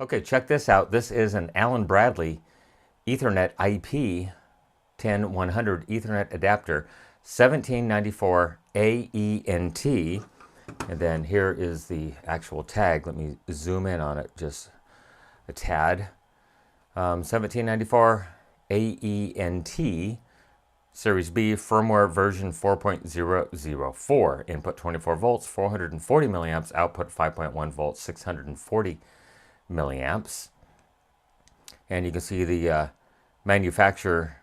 Okay, check this out. This is an Allen Bradley Ethernet IP 10100 Ethernet adapter, 1794 AENT. And then here is the actual tag. Let me zoom in on it just a tad. 1794 AENT, Series B, firmware version 4.004. Input 24 volts, 440 milliamps. Output 5.1 volts, 640 milliamps. And you can see the manufacturer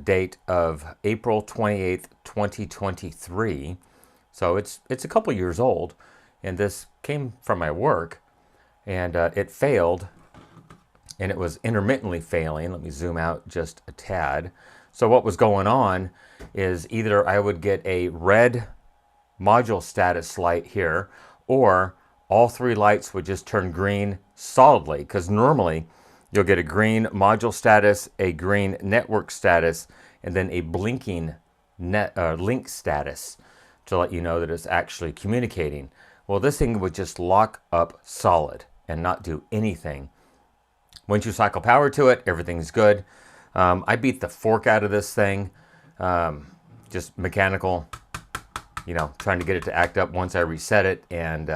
date of April 28th, 2023. So it's a couple years old, and this came from my work, and it failed, and it was intermittently failing. Let me zoom out just a tad. So what was going on is either I would get a red module status light here, or all three lights would just turn green solidly, because normally you'll get a green module status, a green network status, and then a blinking link status to let you know that it's actually communicating. Well, this thing would just lock up solid and not do anything. Once you cycle power to it, everything's good. I beat the fork out of this thing, just mechanical, trying to get it to act up once I reset it, and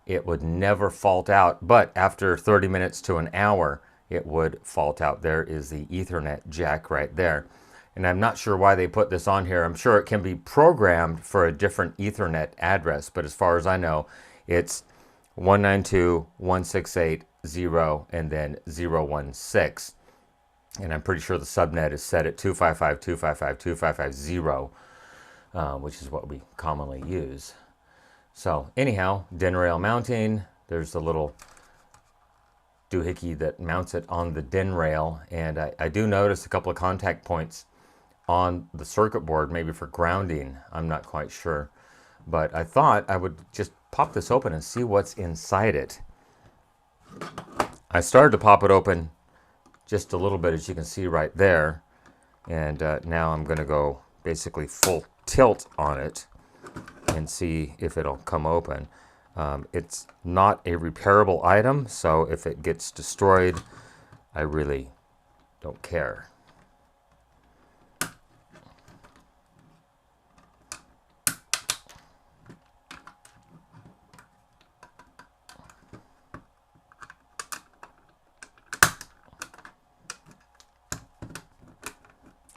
it would never fault out. But after 30 minutes to an hour, it would fault out. There is the Ethernet jack right there. And I'm not sure why they put this on here. I'm sure it can be programmed for a different Ethernet address, but as far as I know, it's 192.168.0 and then 016. And I'm pretty sure the subnet is set at 255.255.255.0, which is what we commonly use. So anyhow, DIN rail mounting. There's the little doohickey that mounts it on the DIN rail. And I do notice a couple of contact points on the circuit board, maybe for grounding. I'm not quite sure. But I thought I would just pop this open and see what's inside it. I started to pop it open just a little bit, as you can see right there. And now I'm going to go basically full tilt on it and see if it'll come open. It's not a repairable item, so if it gets destroyed, I really don't care.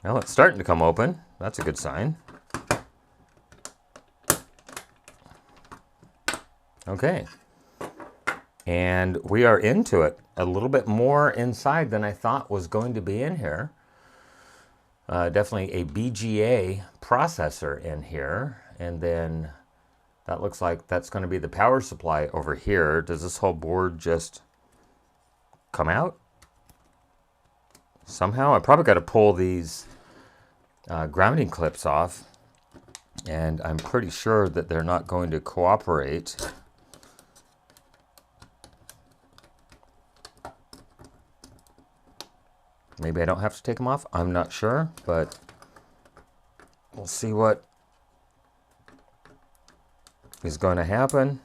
Well, it's starting to come open. That's a good sign. Okay. And we are into it. A little bit more inside than I thought was going to be in here. Definitely a BGA processor in here. And then that looks like that's going to be the power supply over here. Does this whole board just come out? Somehow I probably got to pull these grounding clips off, and I'm pretty sure that they're not going to cooperate. Maybe I don't have to take them off. I'm not sure, but we'll see what is going to happen.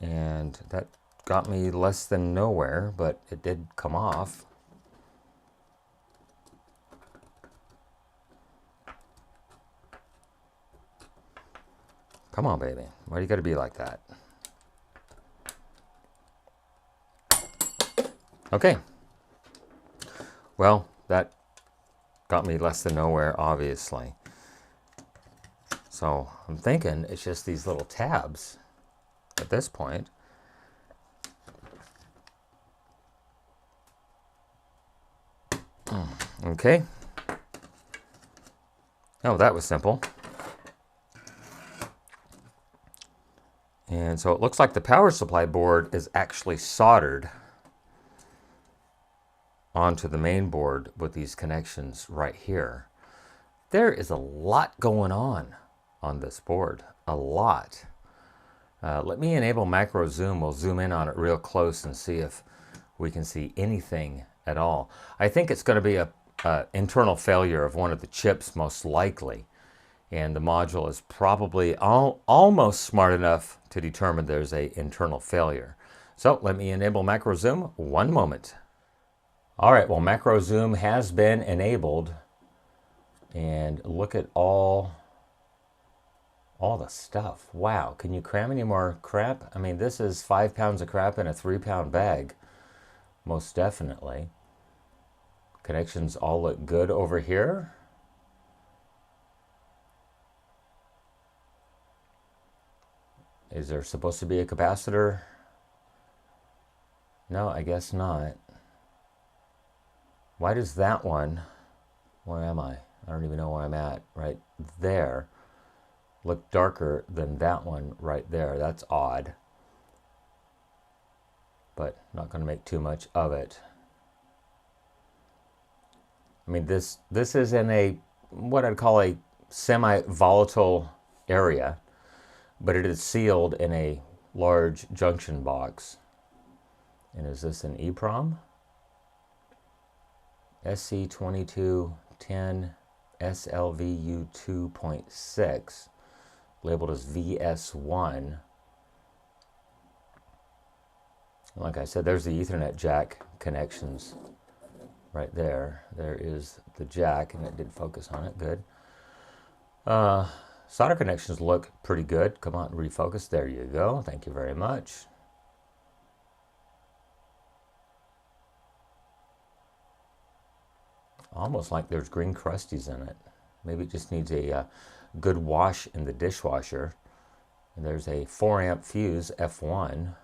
And that got me less than nowhere, but it did come off. Come on, baby. Why do you got to be like that? Okay. Well, that got me less than nowhere, obviously. So I'm thinking it's just these little tabs at this point. Okay. Oh, that was simple. And so it looks like the power supply board is actually soldered onto the main board with these connections right here. There is a lot going on this board, a lot. Let me enable macro zoom. We'll zoom in on it real close and see if we can see anything at all. I think it's going to be a internal failure of one of the chips, most likely. And the module is probably almost smart enough to determine there's an internal failure. So let me enable macro zoom. One moment. All right, well, macro zoom has been enabled. And look at all the stuff. Wow, can you cram any more crap? I mean, this is 5 pounds of crap in a 3-pound bag. Most definitely. Connections all look good over here. Is there supposed to be a capacitor? No, I guess not. Why does that one, where am I? I don't even know where I'm at, right there, look darker than that one right there? That's odd. But not going to make too much of it. I mean, this is in a, what I'd call a semi-volatile area, but it is sealed in a large junction box. And is this an EEPROM? SC2210 SLVU 2.6, labeled as VS1. Like I said, there's the Ethernet jack connections right there. There is the jack, and it did focus on it. Good. Solder connections look pretty good. Come on, refocus. There you go. Thank you very much. Almost like there's green crusties in it. Maybe it just needs a good wash in the dishwasher. And there's a 4 amp fuse F1.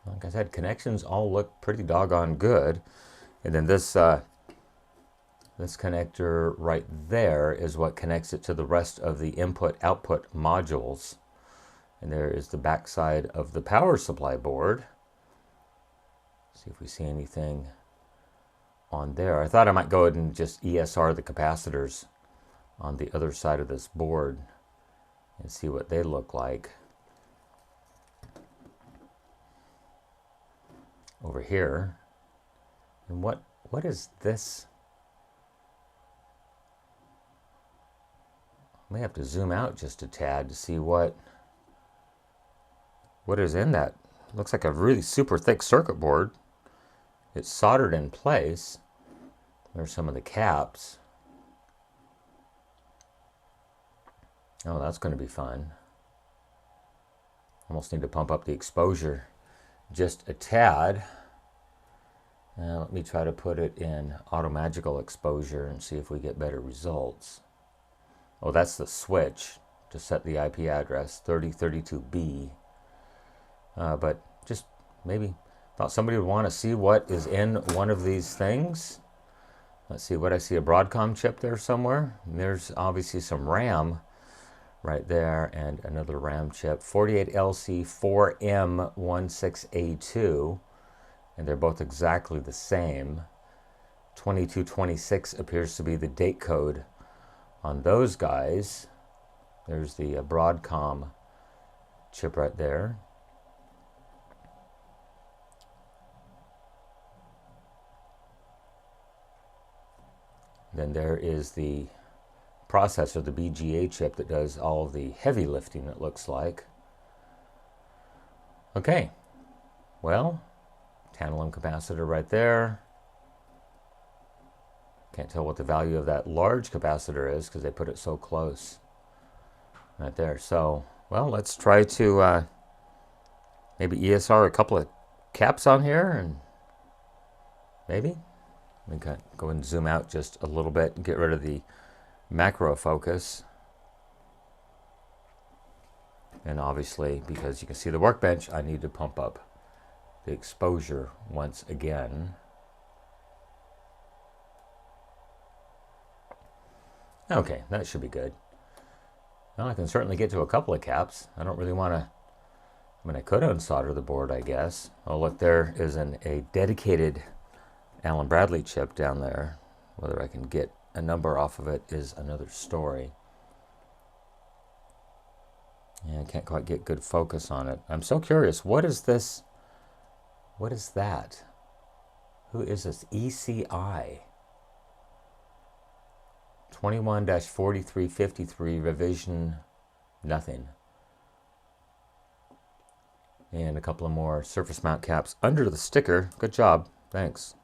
Like I said, connections all look pretty doggone good. And then this connector right there is what connects it to the rest of the input-output modules. And there is the backside of the power supply board. See if we see anything on there. I thought I might go ahead and just ESR the capacitors on the other side of this board and see what they look like. Over here. And what is this? I may have to zoom out just a tad to see what is in that. It looks like a really super thick circuit board. It's soldered in place. There's some of the caps. Oh, that's going to be fun. Almost need to pump up the exposure just a tad. Now let me try to put it in automagical exposure and see if we get better results. Oh, that's the switch to set the IP address, 3032B. But just maybe thought somebody would want to see what is in one of these things. Let's see what I see, a Broadcom chip there somewhere. And there's obviously some RAM right there and another RAM chip, 48LC4M16A2, and they're both exactly the same. 2226 appears to be the date code on those guys. There's the Broadcom chip right there. Then there is the processor, the BGA chip that does all the heavy lifting, it looks like. Okay, well, tantalum capacitor right there. Can't tell what the value of that large capacitor is because they put it so close right there. So, well, let's try to maybe ESR a couple of caps on here, and maybe we can go and zoom out just a little bit and get rid of the macro focus. And obviously, because you can see the workbench, I need to pump up the exposure once again. Okay, that should be good. Well, I can certainly get to a couple of caps. I don't really want to, I mean, I could unsolder the board, I guess. Oh, look, there is a dedicated Allen Bradley chip down there. Whether I can get a number off of it is another story. Yeah, I can't quite get good focus on it. I'm so curious. What is this? What is that? Who is this? ECI 21-4353 revision nothing. And a couple of more surface mount caps under the sticker. Good job. Thanks.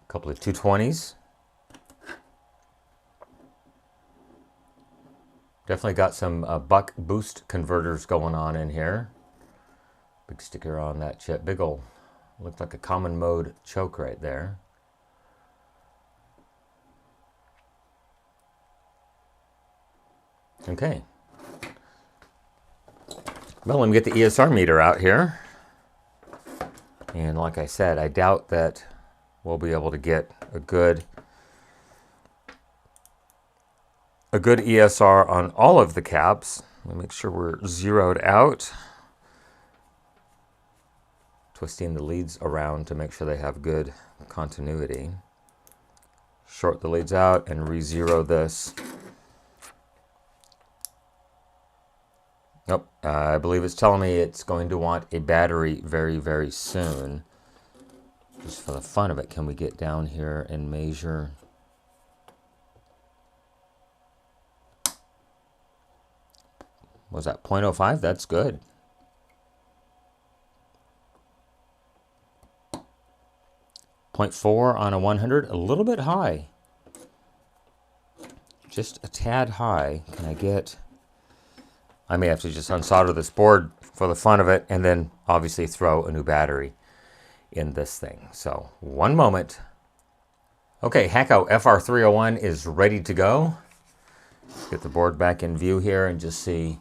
A couple of 220s. Definitely got some buck boost converters going on in here. Big sticker on that chip. Big ol', looked like a common mode choke right there. Okay. Well, let me get the ESR meter out here. And like I said, I doubt that we'll be able to get a good ESR on all of the caps. Let me make sure we're zeroed out. Twisting the leads around to make sure they have good continuity. Short the leads out and re-zero this. Nope, I believe it's telling me it's going to want a battery very, very soon. Just for the fun of it, can we get down here and measure? Was that 0.05? That's good. 0.4 on a 100, a little bit high. Just a tad high. Can I get... I may have to just unsolder this board for the fun of it and then obviously throw a new battery in this thing. So one moment. Okay, Hacko FR301 is ready to go. Let's get the board back in view here and just see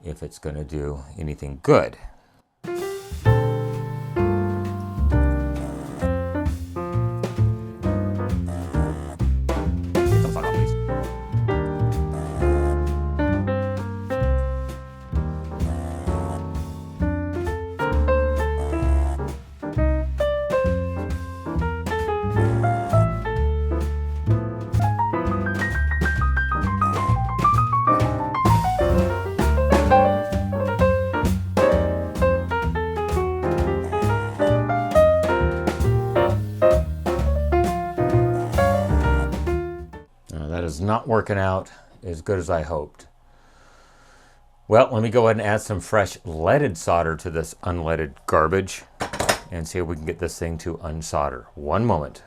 if it's going to do anything good. That is not working out as good as I hoped. Well, let me go ahead and add some fresh leaded solder to this unleaded garbage and see if we can get this thing to unsolder. One moment.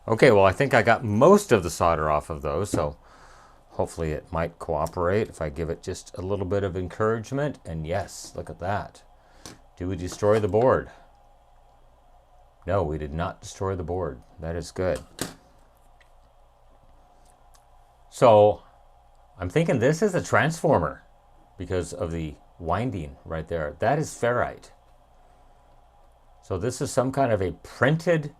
Okay, well, I think I got most of the solder off of those, so hopefully it might cooperate if I give it just a little bit of encouragement. And yes, look at that. Do we destroy the board? No, we did not destroy the board. That is good. So I'm thinking this is a transformer because of the winding right there. That is ferrite. So this is some kind of a printed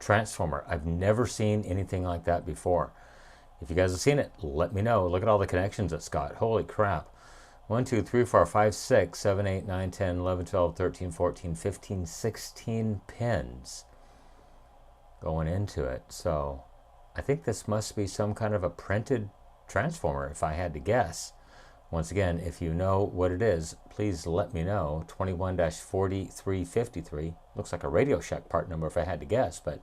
transformer. I've never seen anything like that before. If you guys have seen it, let me know. Look at all the connections it's got. Holy crap. 1, 2, 3, 4, 5, 6, 7, 8, 9, 10, 11, 12, 13, 14, 15, 16 pins going into it. So I think this must be some kind of a printed transformer if I had to guess. Once again, if you know what it is, please let me know. 21-4353. Looks like a Radio Shack part number if I had to guess, but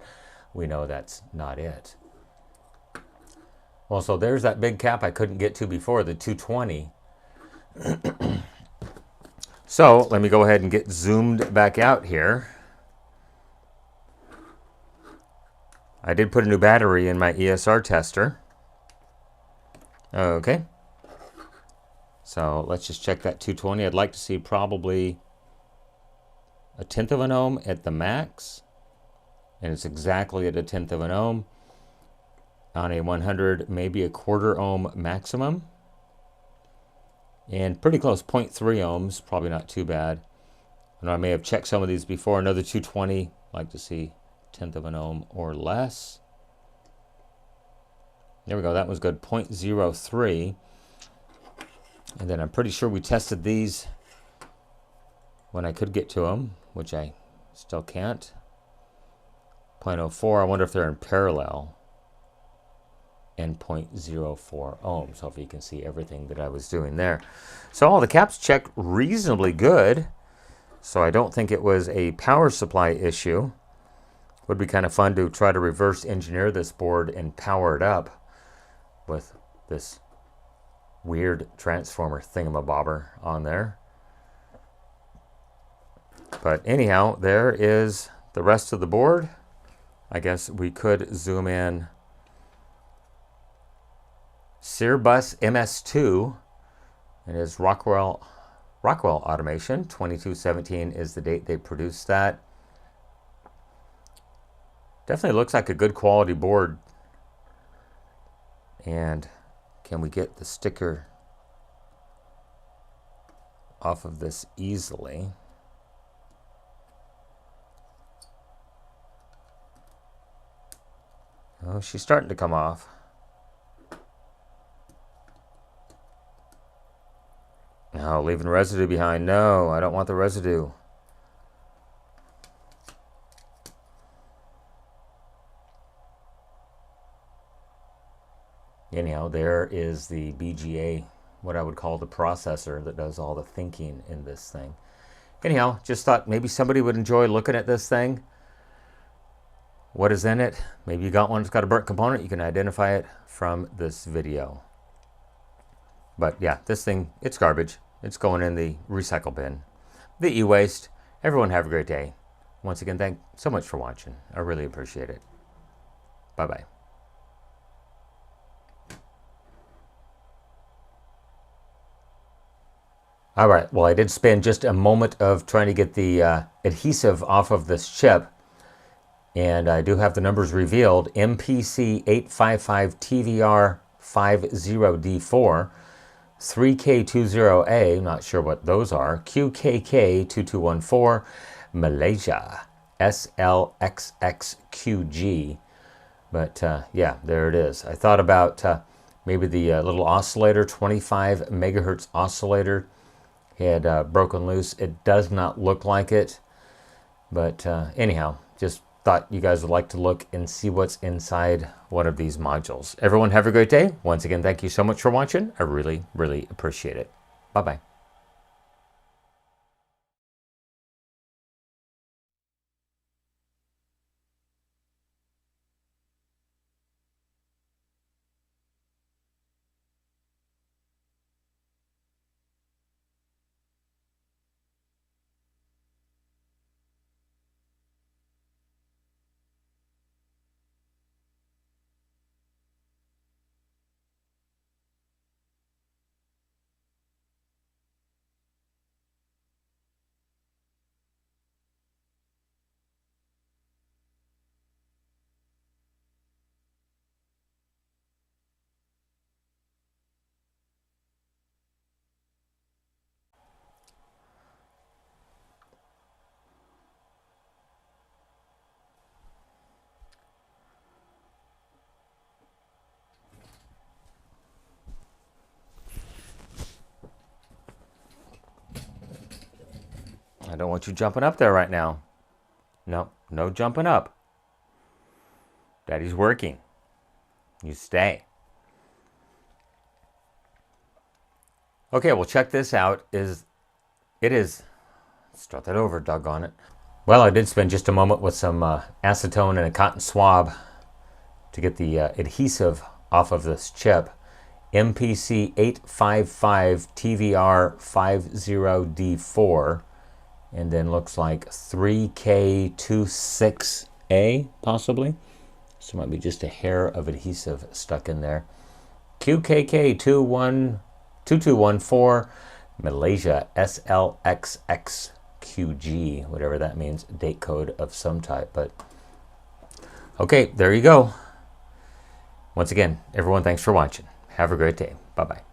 we know that's not it. Well, so there's that big cap I couldn't get to before, the 220. So let me go ahead and get zoomed back out here. I did put a new battery in my ESR tester. Okay. So let's just check that 220. I'd like to see probably a 1/10 of an ohm at the max. And it's exactly at a 1/10 of an ohm. On a 100, maybe a 1/4 ohm maximum. And pretty close, 0.3 ohms, probably not too bad. I know I may have checked some of these before. Another 220, like to see 1/10 of an ohm or less. There we go, that was good, 0.03. And then I'm pretty sure we tested these when I could get to them, which I still can't. 0.04, I wonder if they're in parallel. And 0.04 ohms. Hopefully you can see everything that I was doing there. So all the caps check reasonably good. So I don't think it was a power supply issue. Would be kind of fun to try to reverse engineer this board and power it up with this weird transformer thingamabobber on there. But anyhow, there is the rest of the board. I guess we could zoom in. Searbus MS2. It is Rockwell Automation. 2217 is the date they produced that. Definitely looks like a good quality board. And can we get the sticker off of this easily? Oh, she's starting to come off. No, leaving residue behind. No, I don't want the residue. Anyhow, there is the BGA, what I would call the processor that does all the thinking in this thing. Anyhow, just thought maybe somebody would enjoy looking at this thing. What is in it? Maybe you got one that's got a burnt component. You can identify it from this video. But yeah, this thing, it's garbage. It's going in the recycle bin. The e-waste. Everyone have a great day. Once again, thanks so much for watching. I really appreciate it. Bye-bye. All right, well, I did spend just a moment of trying to get the adhesive off of this chip. And I do have the numbers revealed. MPC855TVR50D4. 3K20A, not sure what those are, QKK2214, Malaysia, SLXXQG. But yeah, there it is. I thought about maybe the little oscillator, 25 megahertz oscillator had broken loose. It does not look like it. But anyhow, just thought you guys would like to look and see what's inside one of these modules. Everyone have a great day. Once again, thank you so much for watching. I really, really appreciate it. Bye-bye. I don't want you jumping up there right now. No, no jumping up. Daddy's working. You stay. Okay, well, check this out. Let's start that over, doggone it. Well, I did spend just a moment with some acetone and a cotton swab to get the adhesive off of this chip. MPC855TVR50D4. And then looks like 3K26A, possibly. So it might be just a hair of adhesive stuck in there. QKK2214, Malaysia SLXXQG, whatever that means, date code of some type. But okay, there you go. Once again, everyone, thanks for watching. Have a great day. Bye-bye.